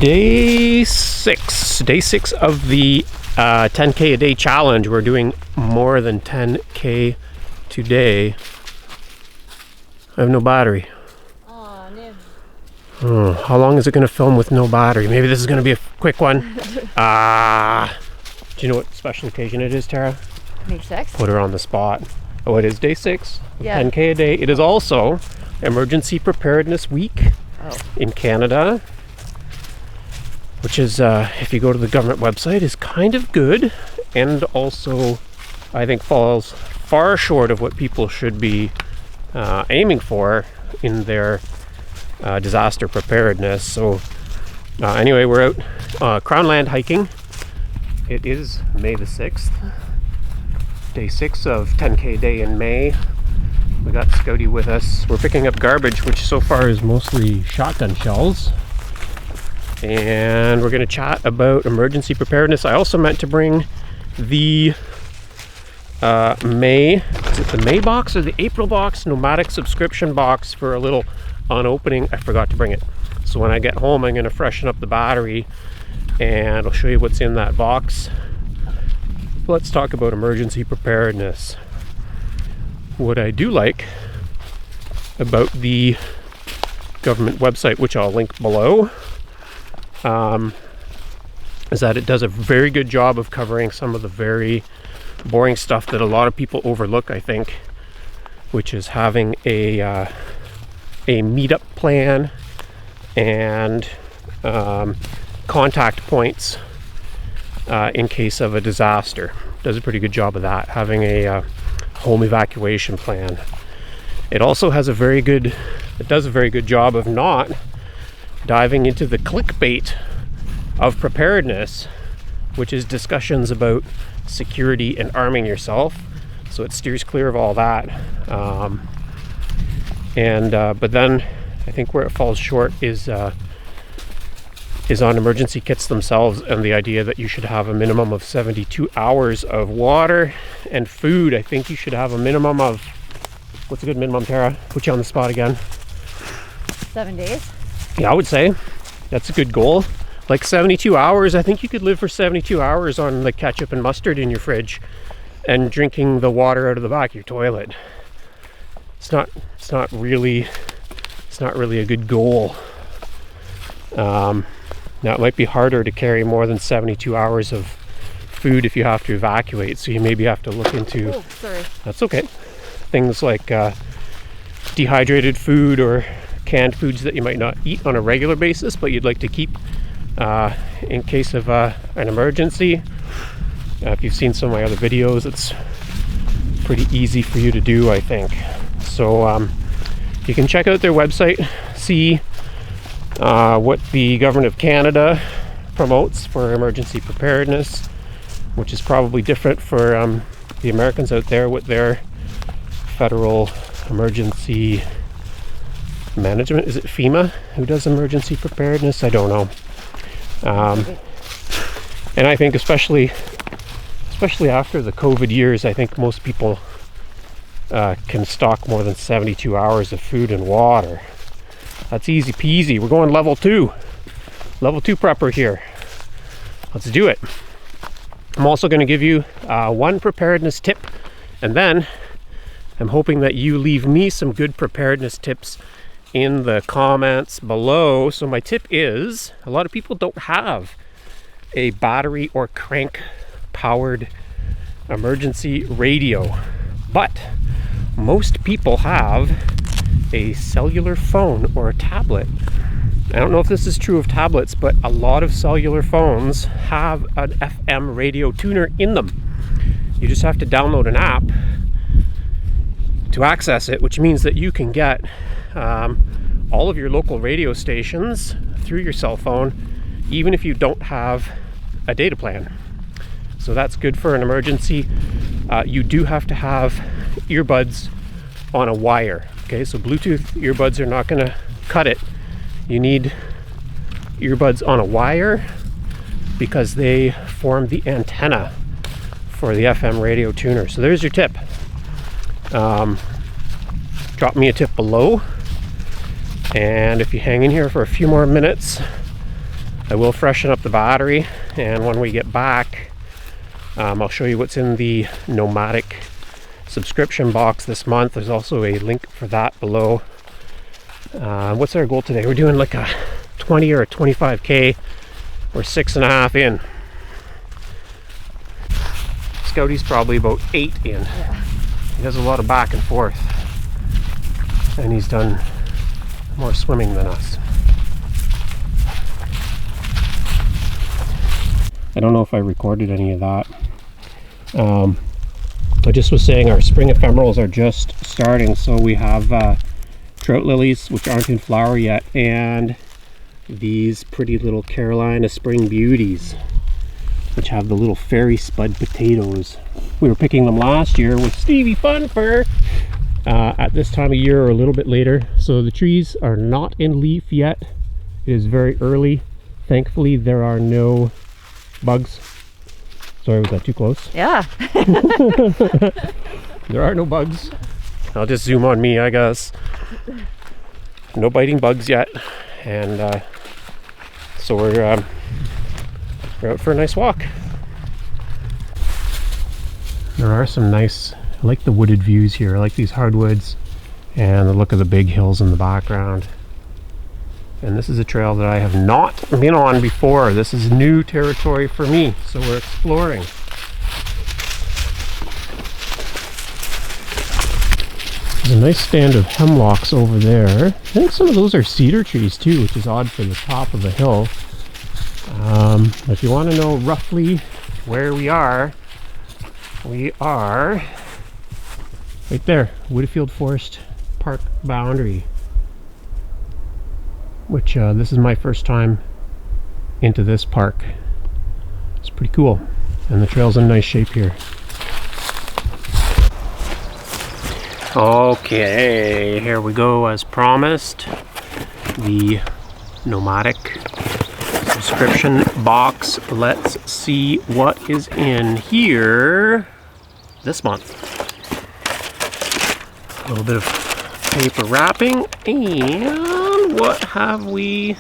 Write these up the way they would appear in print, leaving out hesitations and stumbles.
Day six of the 10K a day challenge. We're doing more than 10K today. I have no battery. Oh, no. Oh, how long is it going to film with no battery? Maybe this is going to be a quick one. Do you know what special occasion it is, Tara? May 6th? Put her on the spot. Oh, it is day 6 of Yeah. 10K a day. It is also Emergency Preparedness Week in Canada, which is, if you go to the government website, is kind of good, and also I think falls far short of what people should be aiming for in their disaster preparedness. So anyway, we're out Crown Land hiking. It is May the 6th, day 6 of 10K day in May. We got Scouty with us. We're picking up garbage, which so far is mostly shotgun shells. And we're going to chat about emergency preparedness. I also meant to bring the is it the May box or the April box? Nomadik subscription box for a little unopening. I forgot to bring it. So when I get home, I'm going to freshen up the battery and I'll show you what's in that box. Let's talk about emergency preparedness. What I do like about the government website, which I'll link below, is that it does a very good job of covering some of the very boring stuff that a lot of people overlook, I think, which is having a meetup plan and contact points in case of a disaster. Does a pretty good job of that, having a home evacuation plan. It also has it does a very good job of not diving into the clickbait of preparedness, which is discussions about security and arming yourself. So it steers clear of all that. But then I think where it falls short is on emergency kits themselves, and the idea that you should have a minimum of 72 hours of water and food. I think you should have a minimum of, what's a good minimum, Tara? Put you on the spot again. 7 days? Yeah, I would say that's a good goal. Like 72 hours, I think you could live for 72 hours on the ketchup and mustard in your fridge and drinking the water out of the back of your toilet. It's not really a good goal. Now it might be harder to carry more than 72 hours of food if you have to evacuate, so you maybe have to look into that's okay, things like dehydrated food or canned foods that you might not eat on a regular basis but you'd like to keep in case of an emergency. If you've seen some of my other videos, it's pretty easy for you to do, I think. So you can check out their website, see what the government of Canada promotes for emergency preparedness, which is probably different for the Americans out there with their federal emergency management. Is it FEMA who does emergency preparedness? I don't know. And I think especially after the COVID years, I think most people can stock more than 72 hours of food and water. That's easy peasy. We're going level 2 prepper here. Let's do it. I'm also going to give you one preparedness tip, and then I'm hoping that you leave me some good preparedness tips in the comments below. So my tip is, a lot of people don't have a battery or crank powered emergency radio, but most people have a cellular phone or a tablet. I don't know if this is true of tablets, but a lot of cellular phones have an FM radio tuner in them. You just have to download an app to access it, which means that you can get all of your local radio stations through your cell phone, even if you don't have a data plan. So that's good for an emergency. You do have to have earbuds on a wire. Okay, so Bluetooth earbuds are not going to cut it. You need earbuds on a wire because they form the antenna for the FM radio tuner. So there's your tip. Drop me a tip below, and if you hang in here for a few more minutes, I will freshen up the battery, and when we get back, I'll show you what's in the Nomadik subscription box this month. There's also a link for that below. What's our goal today? We're doing like a 20 or a 25k. We're 6.5 in. Scouty's probably about 8 in. Yeah. He does a lot of back and forth, and he's done more swimming than us. I don't know if I recorded any of that. I just was saying our spring ephemerals are just starting, so we have trout lilies, which aren't in flower yet, and these pretty little Carolina spring beauties, which have the little fairy spud potatoes. We were picking them last year with Stevie Funfur at this time of year or a little bit later. So the trees are not in leaf yet. It is very early. Thankfully, there are no bugs. Sorry, was that too close? Yeah. There are no bugs. I'll just zoom on me, I guess. No biting bugs yet. And so we're out for a nice walk. There are some nice, I like the wooded views here. I like these hardwoods and the look of the big hills in the background. And this is a trail that I have not been on before. This is new territory for me, so we're exploring. There's a nice stand of hemlocks over there. I think some of those are cedar trees too, which is odd for the top of the hill. If you want to know roughly where we are right there, Woodfield Forest Park boundary. Which this is my first time into this park. It's pretty cool, and the trail's in nice shape here. Okay, here we go as promised. The Nomadik subscription box. Let's see what is in here this month. A little bit of paper wrapping, and what have we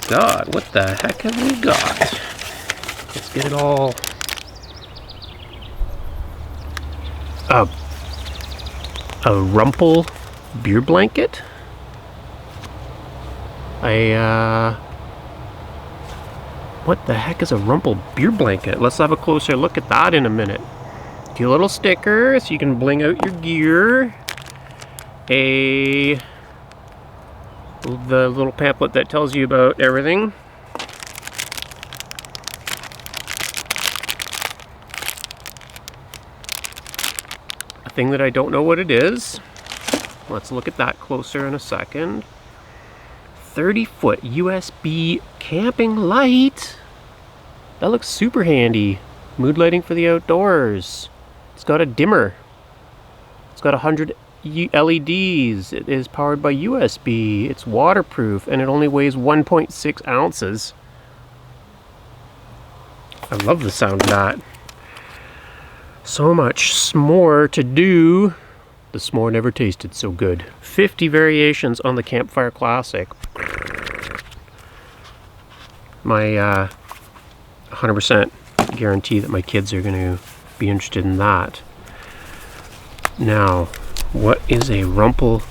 got? What the heck have we got? Let's get it all. A Rumple beer blanket. What the heck is a Rumple beer blanket? Let's have a closer look at that in a minute. Cute little sticker so you can bling out your gear. The little pamphlet that tells you about everything. A thing that I don't know what it is. Let's look at that closer in a second. 30-foot USB camping light. That looks super handy. Mood lighting for the outdoors. It's got a dimmer. It's got 100 LEDs. It is powered by USB. It's waterproof, and it only weighs 1.6 ounces. I love the sound of that. So much s'more to do. The s'more never tasted so good. 50 variations on the Campfire Classic. My 100% guarantee that my kids are going to be interested in that. Now, what is a Rumple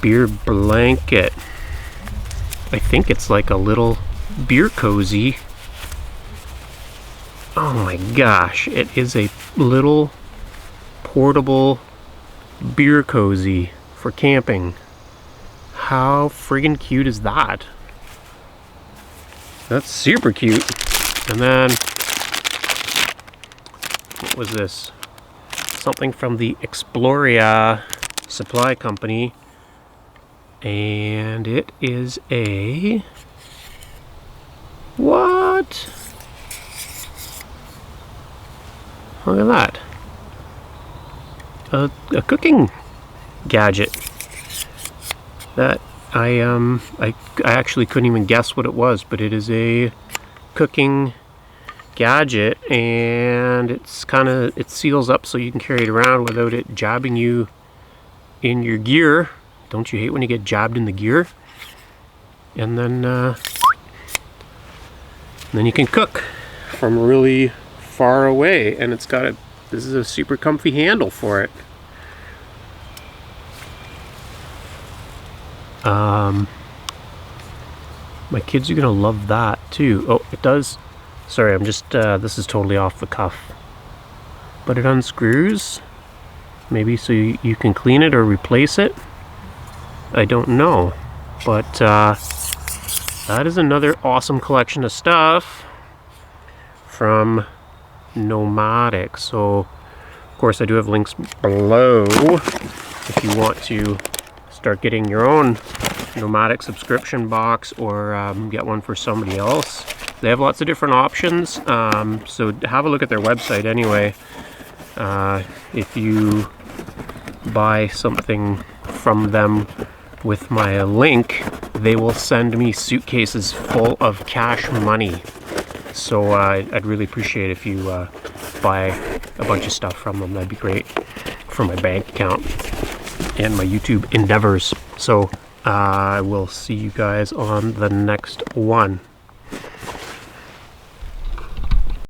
beer blanket? I think it's like a little beer cozy. Oh my gosh, it is a little portable beer cozy for camping. How friggin' cute is that? That's super cute. And then, what was this? Something from the Exploria supply company. And it is a... What? Look at that. A cooking gadget that I actually couldn't even guess what it was, but it is a cooking gadget, and it seals up so you can carry it around without it jabbing you in your gear. Don't you hate when you get jabbed in the gear? and then you can cook from really far away. And it's got this is a super comfy handle for it. My kids are gonna love that too. Oh, it does. Sorry, I'm just this is totally off the cuff, but it unscrews, maybe so you can clean it or replace it. I don't know, but that is another awesome collection of stuff from Nomadik. So of course I do have links below if you want to start getting your own Nomadik subscription box, or get one for somebody else. They have lots of different options, so have a look at their website anyway. If you buy something from them with my link, they will send me suitcases full of cash money. So I'd really appreciate if you buy a bunch of stuff from them. That'd be great for my bank account and my YouTube endeavors. So I will see you guys on the next one.